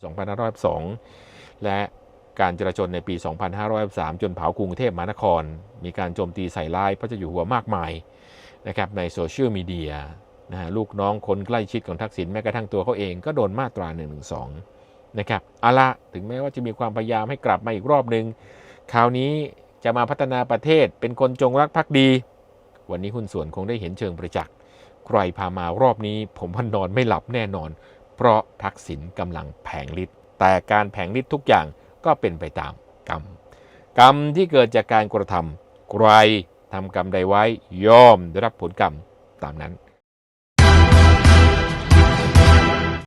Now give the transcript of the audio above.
2502และการจราจรในปี 2503 จนเผากรุงเทพมหานครมีการโจมตีใส่ร้ายพระเจ้าอยู่หัวมากมายนะครับในโซเชียลมีเดียลูกน้องคนใกล้ชิดของทักษิณแม้กระทั่งตัวเขาเองก็โดนมาตรา 112 นะครับเอาละถึงแม้ว่าจะมีความพยายามให้กลับมาอีกรอบนึงคราวนี้จะมาพัฒนาประเทศเป็นคนจงรักภักดีวันนี้หุ้นส่วนคงได้เห็นเชิงประจักษ์ใครพามารอบนี้ผมว่านอนไม่หลับแน่นอนเพราะทักษิณกำลังแผงฤทธิ์แต่การแผงฤทธิ์ทุกอย่างก็เป็นไปตามกรรมที่เกิดจากการกระทำใครทำกรรมใดไว้ย่อมได้รับผลกรรมตามนั้น